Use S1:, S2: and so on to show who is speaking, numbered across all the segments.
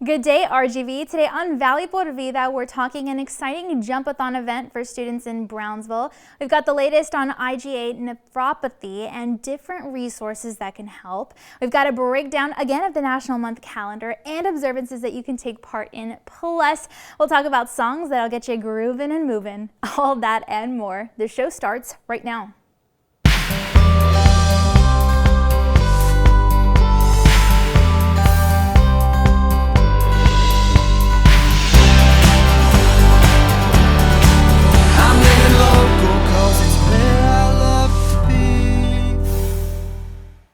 S1: Good day, RGV. Today on Valley por Vida, we're talking an exciting jump-a-thon event for students in Brownsville. We've got the latest on IgA nephropathy and different resources that can help. We've got a breakdown again of the National Month calendar and observances that you can take part in. Plus, we'll talk about songs that'll get you grooving and moving. All that and more. The show starts right now.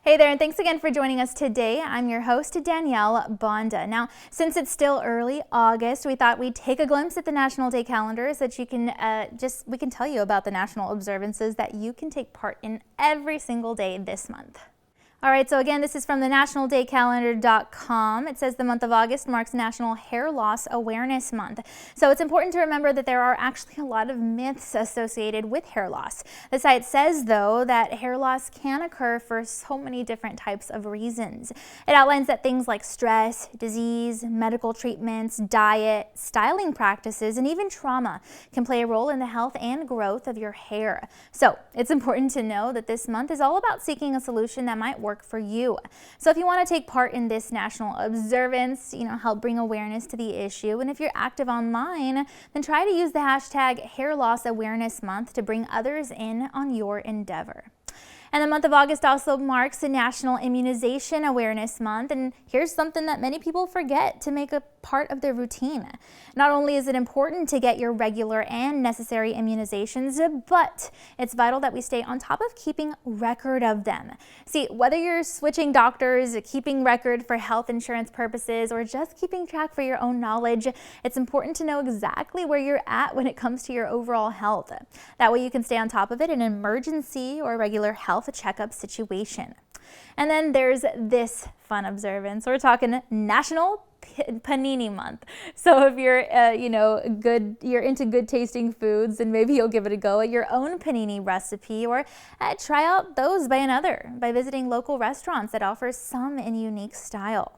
S1: Hey there, and thanks again for joining us today. I'm your host, Danielle Banda. Now, since it's still early August, we thought we'd take a glimpse at the National Day calendar so that you can we can tell you about the national observances that you can take part in every single day this month. All right, so again, this is from the nationaldaycalendar.com. It says the month of August marks National Hair Loss Awareness Month. So it's important to remember that there are actually a lot of myths associated with hair loss. The site says, though, that hair loss can occur for so many different types of reasons. It outlines that things like stress, disease, medical treatments, diet, styling practices, and even trauma can play a role in the health and growth of your hair. So it's important to know that this month is all about seeking a solution that might work for you. So if you want to take part in this national observance, help bring awareness to the issue. And if you're active online, then try to use the hashtag Hair Loss Awareness Month to bring others in on your endeavor. And the month of August also marks the National Immunization Awareness Month. And here's something that many people forget to make a part of their routine. Not only is it important to get your regular and necessary immunizations, but it's vital that we stay on top of keeping record of them. See, whether you're switching doctors, keeping record for health insurance purposes, or just keeping track for your own knowledge, it's important to know exactly where you're at when it comes to your overall health. That way you can stay on top of it in an emergency or regular health checkup situation. And then there's this fun observance. We're talking National Panini Month. So if you're, you're into good tasting foods, and maybe you'll give it a go at your own panini recipe, or try out those by visiting local restaurants that offer some in unique style.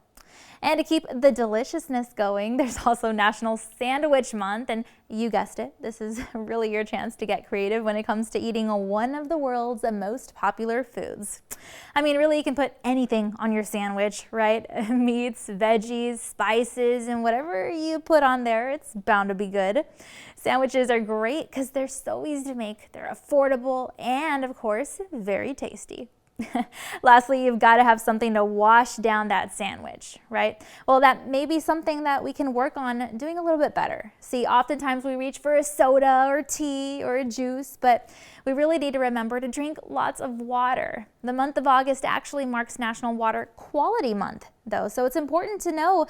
S1: And to keep the deliciousness going, there's also National Sandwich Month, and you guessed it, this is really your chance to get creative when it comes to eating one of the world's most popular foods. I mean, really, you can put anything on your sandwich, right? Meats, veggies, spices, and whatever you put on there, it's bound to be good. Sandwiches are great because they're so easy to make, they're affordable, and of course, very tasty. Lastly, you've got to have something to wash down that sandwich, right? Well, that may be something that we can work on doing a little bit better. See, oftentimes we reach for a soda or tea or a juice, but we really need to remember to drink lots of water. The month of August actually marks National Water Quality Month, though, so it's important to know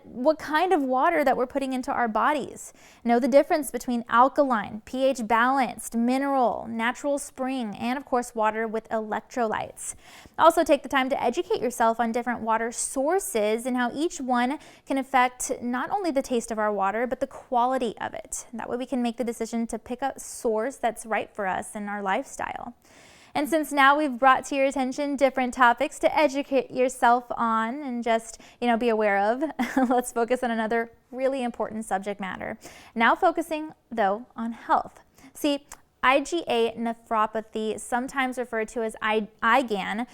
S1: what kind of water that we're putting into our bodies. Know the difference between alkaline, pH balanced, mineral, natural spring, and of course water with electrolytes. Also take the time to educate yourself on different water sources and how each one can affect not only the taste of our water, but the quality of it. That way we can make the decision to pick a source that's right for us in our lifestyle. And since now we've brought to your attention different topics to educate yourself on and just, be aware of, let's focus on another really important subject matter. Now focusing, though, on health. See, IgA nephropathy, sometimes referred to as IgAN,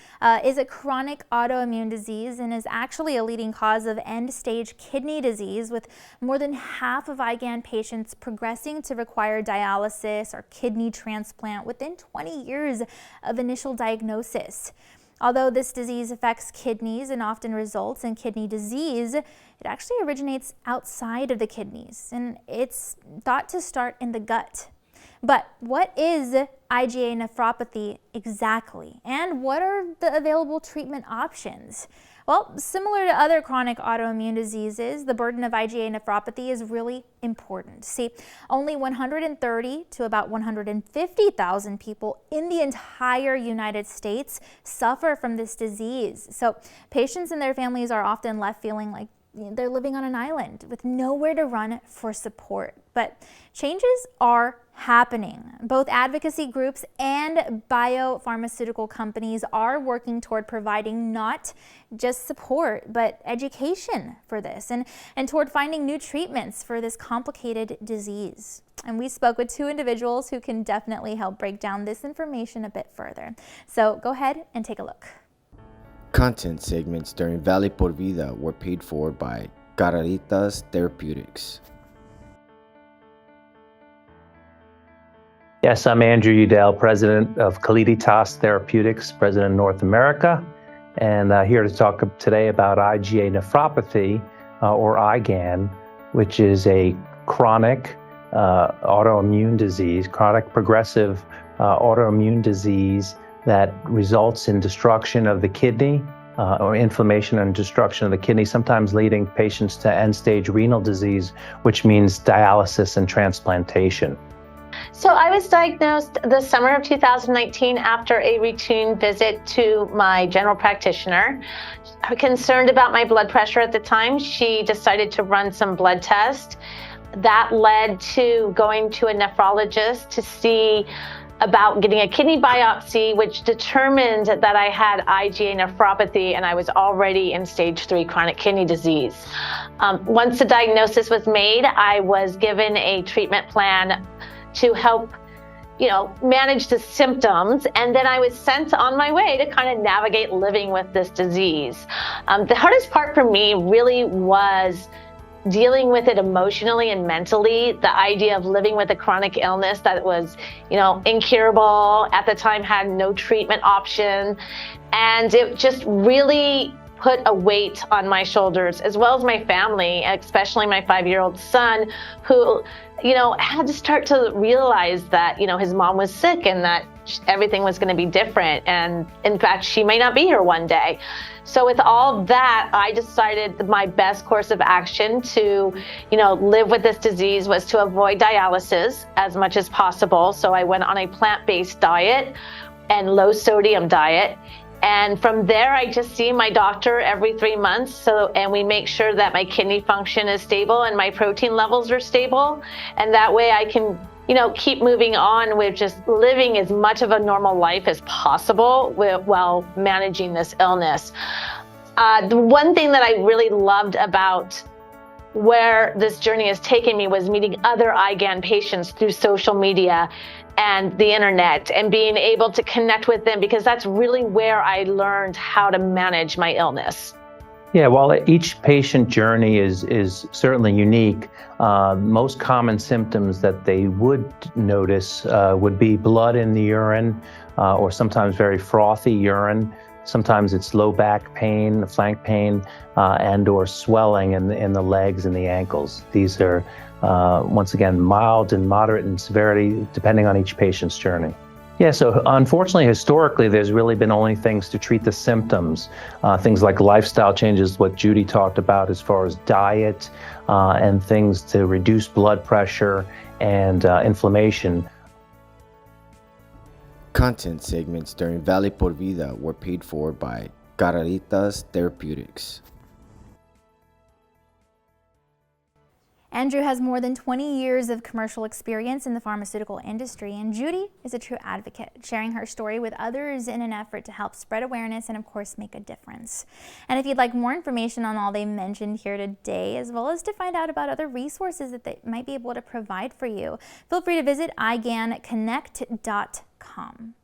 S1: is a chronic autoimmune disease and is actually a leading cause of end-stage kidney disease, with more than half of IgAN patients progressing to require dialysis or kidney transplant within 20 years of initial diagnosis. Although this disease affects kidneys and often results in kidney disease, it actually originates outside of the kidneys, and it's thought to start in the gut. But what is IgA nephropathy exactly, and what are the available treatment options? Well, similar to other chronic autoimmune diseases, the burden of IgA nephropathy is really important. See, only 130 to about 150,000 people in the entire United States suffer from this disease. So patients and their families are often left feeling like they're living on an island with nowhere to run for support. But changes are happening. Both advocacy groups and biopharmaceutical companies are working toward providing not just support, but education for this and toward finding new treatments for this complicated disease. And we spoke with two individuals who can definitely help break down this information a bit further. So go ahead and take a look.
S2: Content segments during Valley por Vida were paid for by Carreritas Therapeutics.
S3: Yes, I'm Andrew Udell, president of Carreritas Therapeutics, president of North America, and here to talk today about IgA nephropathy, or IgAN, which is a chronic autoimmune disease, chronic progressive autoimmune disease that results in destruction of the kidney, or inflammation and destruction of the kidney, sometimes leading patients to end-stage renal disease, which means dialysis and transplantation.
S4: So I was diagnosed the summer of 2019 after a routine visit to my general practitioner. Concerned about my blood pressure at the time, she decided to run some blood tests. That led to going to a nephrologist to see about getting a kidney biopsy, which determined that I had IgA nephropathy and I was already in stage 3 chronic kidney disease. Once the diagnosis was made, I was given a treatment plan to help, manage the symptoms, and then I was sent on my way to kind of navigate living with this disease. The hardest part for me really was dealing with it emotionally and mentally, the idea of living with a chronic illness that was, incurable, at the time had no treatment option. And it just really put a weight on my shoulders, as well as my family, especially my 5-year-old son, who, had to start to realize that, his mom was sick and that everything was going to be different. And in fact, she may not be here one day. So with all that, I decided my best course of action to, live with this disease was to avoid dialysis as much as possible. So I went on a plant-based diet and low sodium diet. And from there, I just see my doctor every 3 months. And we make sure that my kidney function is stable and my protein levels are stable. And that way I can, keep moving on with just living as much of a normal life as possible while managing this illness. The one thing that I really loved about where this journey has taken me was meeting other IgAN patients through social media and the internet and being able to connect with them, because that's really where I learned how to manage my illness.
S3: Yeah, while each patient journey is certainly unique, most common symptoms that they would notice would be blood in the urine, or sometimes very frothy urine. Sometimes it's low back pain, flank pain, and or swelling in the legs and the ankles. These are, once again, mild and moderate in severity, depending on each patient's journey. Yeah, so unfortunately, historically, there's really been only things to treat the symptoms, things like lifestyle changes, what Judy talked about as far as diet, and things to reduce blood pressure and inflammation.
S2: Content segments during Valley por Vida were paid for by Carreritas Therapeutics.
S1: Andrew has more than 20 years of commercial experience in the pharmaceutical industry, and Judy is a true advocate, sharing her story with others in an effort to help spread awareness and, of course, make a difference. And if you'd like more information on all they mentioned here today, as well as to find out about other resources that they might be able to provide for you, feel free to visit IgANconnect.com.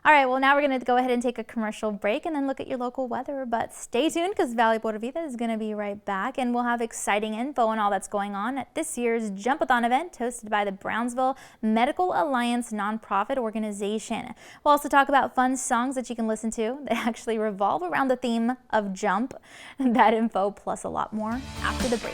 S1: All right, well, now we're going to go ahead and take a commercial break and then look at your local weather. But stay tuned, because Valley por Vida is going to be right back, and we'll have exciting info on all that's going on at this year's Jump-a-thon event hosted by the Brownsville Medical Alliance nonprofit organization. We'll also talk about fun songs that you can listen to that actually revolve around the theme of jump. That info plus a lot more after the break.